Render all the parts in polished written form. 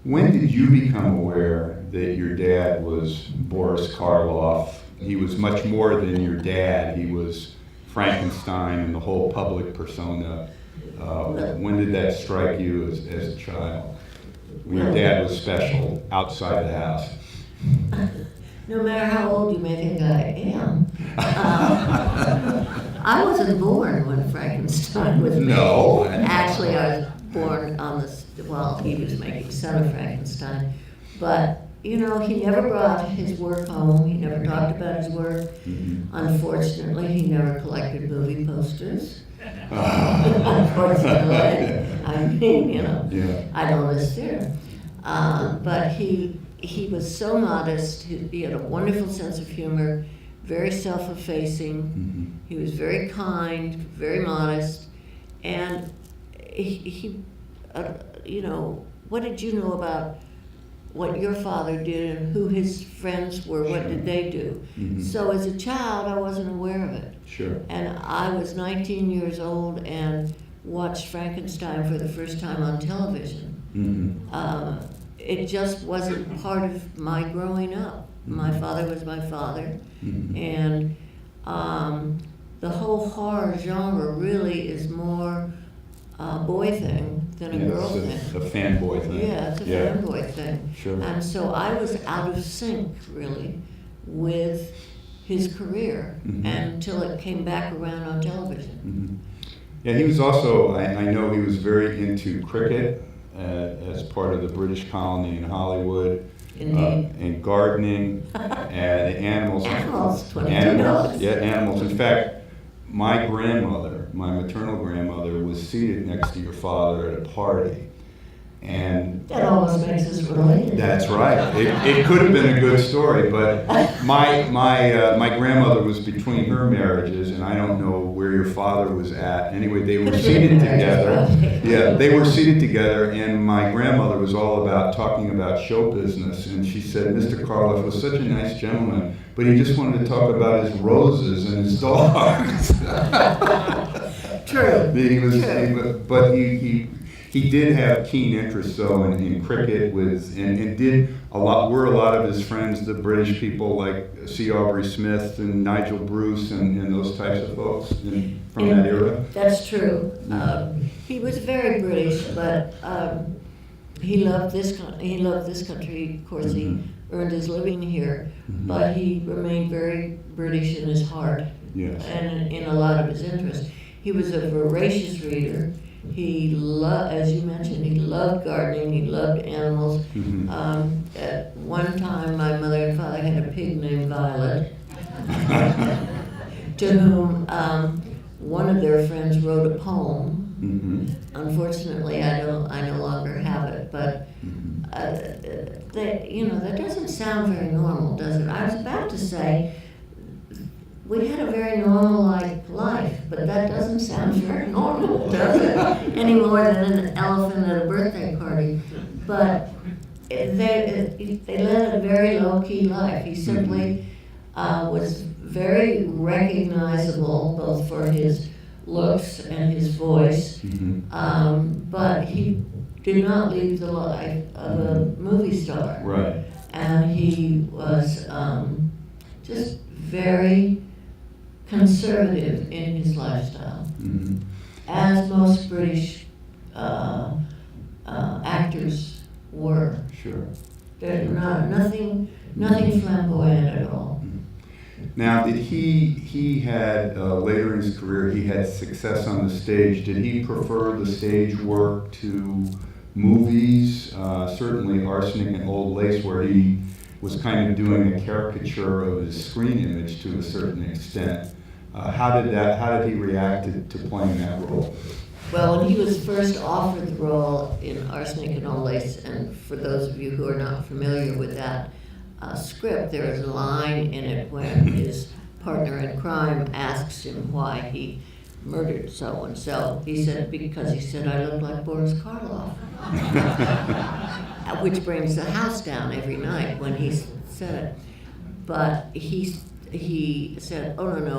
When did you become aware that your dad was Boris Karloff? He was much more than your dad. He was Frankenstein and the whole public persona. When did that strike you as a child? When your dad was special outside the house? No matter how old you may think I am, I wasn't born when Frankenstein was made. No. Actually, I was born on he was making Son of Frankenstein. But, he never brought his work home. He never talked about his work. Mm-hmm. Unfortunately, he never collected movie posters. Unfortunately. I mean, Yeah. I don't live there. But he was so modest. He had a wonderful sense of humor, very self-effacing. Mm-hmm. He was very kind, very modest, and what did you know about what your father did and who his friends were? What did they do? Mm-hmm. So as a child, I wasn't aware of it. Sure. And I was 19 years old and watched Frankenstein for the first time on television. Mm-hmm. It just wasn't part of my growing up. My father was my father, Mm-hmm. and the whole horror genre really is more a boy thing than a girl thing. It's a fanboy thing. Yeah, it's a fanboy thing. Sure. And so I was out of sync, really, with his career Mm-hmm. until it came back around on television. Mm-hmm. Yeah, he was also, I know he was very into cricket as part of the British colony in Hollywood. Indeed. And gardening, and animals. Animals, $22. Yeah, animals. In fact, my maternal grandmother, was seated next to your father at a party. And That almost makes us related. that's right. It could have been a good story, but my grandmother was between her marriages, and I don't know where your father was at. Anyway, they were seated together. Yeah, they were seated together, and my grandmother was all about talking about show business, and she said, Mr. Karloff was such a nice gentleman, but he just wanted to talk about his roses and his dogs. True. He did have keen interest, though, in cricket, and were a lot of his friends the British people like C. Aubrey Smith and Nigel Bruce and those types of folks from that era? That's true. He was very British, but he loved this country. Of course, he earned his living here, but he remained very British in his heart. Yes. And in a lot of his interests. He was a voracious reader. He as you mentioned, he loved gardening, he loved animals. Mm-hmm. At one time, my mother and father had a pig named Violet, to whom one of their friends wrote a poem. Mm-hmm. Unfortunately, I no longer have it, but that doesn't sound very normal, does it? I was about to say, we had a very normal-like life, but that doesn't sound very normal, does it? Any more than an elephant at a birthday party. But they led a very low-key life. He simply was very recognizable, both for his looks and his voice, but he did not lead the life of a movie star. Right. And he was just very conservative in his lifestyle, as most British actors were. Sure. They're nothing flamboyant at all. Now, did he had later in his career, he had success on the stage. Did he prefer the stage work to movies? Certainly Arsenic and Old Lace, where he was kind of doing a caricature of his screen image to a certain extent. How did he react to playing that role? Well, when he was first offered the role in Arsenic and Old Lace, and for those of you who are not familiar with that script, there is a line in it when his partner in crime asks him why he murdered so-and-so. He said, because he said, I look like Boris Karloff. Which brings the house down every night when he said it. But he said, oh, no,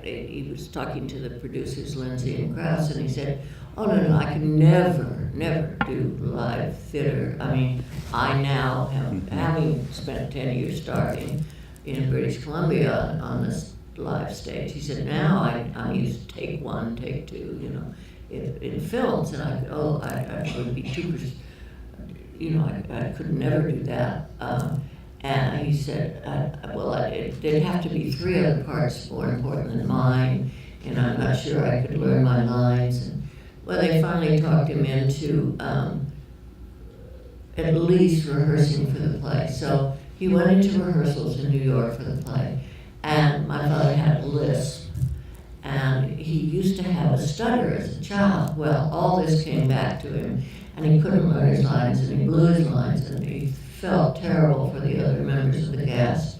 he was talking to the producers, Lindsay and Krause, and he said, oh, no, I can never never do live theater. I mean, I now have, having spent 10 years starting in British Columbia on this live stage, he said, now I'm used to take one, take two, you know, in films, and I would be too, you know, I could never do that. And he said, there'd have to be 3 other parts more important than mine, and I'm not sure I could learn my lines. And, well, they finally talked him into at least rehearsing for the play. So he went into rehearsals in New York for the play, and my father had a lisp, and he used to have a stutter as a child. Well, all this came back to him, and he couldn't learn his lines, and he blew his lines, and he felt terrible for the other members of the cast.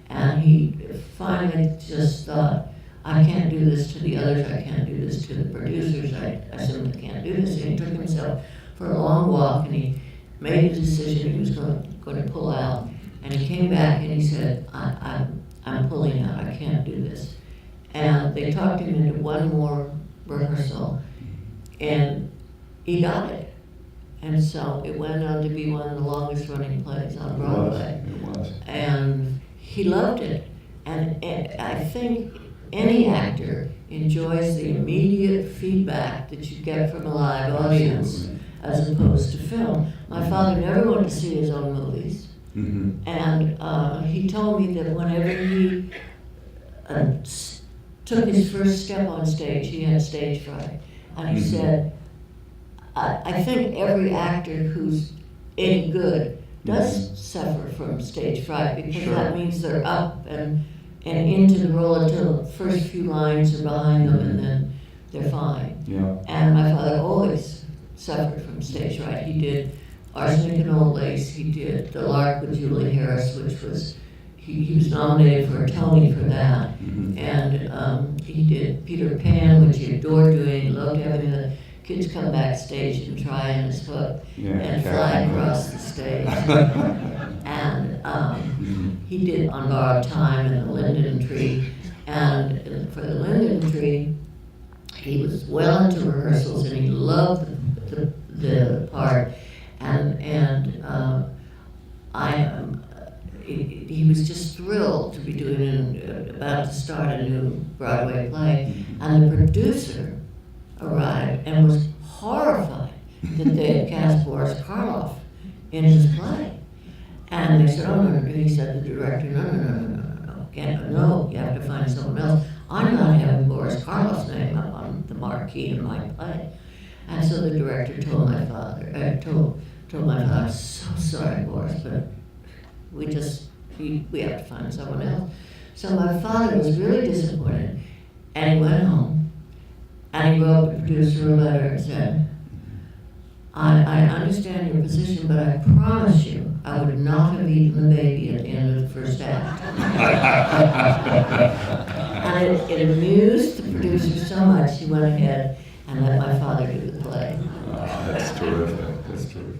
And he finally just thought, I can't do this to the others, I can't do this to the producers, I simply can't do this. And he took himself for a long walk, and he made a decision he was going to pull out. And he came back and he said, I'm pulling out, I can't do this. And they talked him into one more rehearsal, and he got it. And so it went on to be one of the longest running plays on Broadway. It was. And he loved it. And I think any actor enjoys the immediate feedback that you get from a live audience as opposed to film. My father never went to see his own movies. Mm-hmm. And he told me that whenever he took his first step on stage, he had stage fright. And he said, I think every actor who's any good does suffer from stage fright, because that means they're up and into the role until the first few lines are behind them, and then they're fine. Yeah. And my father always suffered from stage fright. He did Arsenic and Old Lace, he did The Lark with Julie Harris, which was, he was nominated for a Tony for that. Mm-hmm. And he did Peter Pan, which he adored doing. He loved having the kids come backstage and try on his hook and fly across the stage. And he did On Borrowed Time and The Linden Tree. And for The Linden Tree, he was well into rehearsals, and he loved the part. He was just thrilled to be about to start a new Broadway play. And the producer arrived and was horrified that they had cast Boris Karloff in his play. And they said, oh, no, he said, the director, no, you have to find someone else. I'm not having Boris Karloff's name up on the marquee in my play. And so the director told my father, told my father, I'm so sorry, Boris, but we have to find someone else. So my father was really disappointed, and he went home, and he wrote the producer a letter and said, I understand your position, but I promise you I would not have eaten the baby at the end of the first act. And it amused the producer so much, he went ahead and let my father do the play. That's terrific. That's terrific.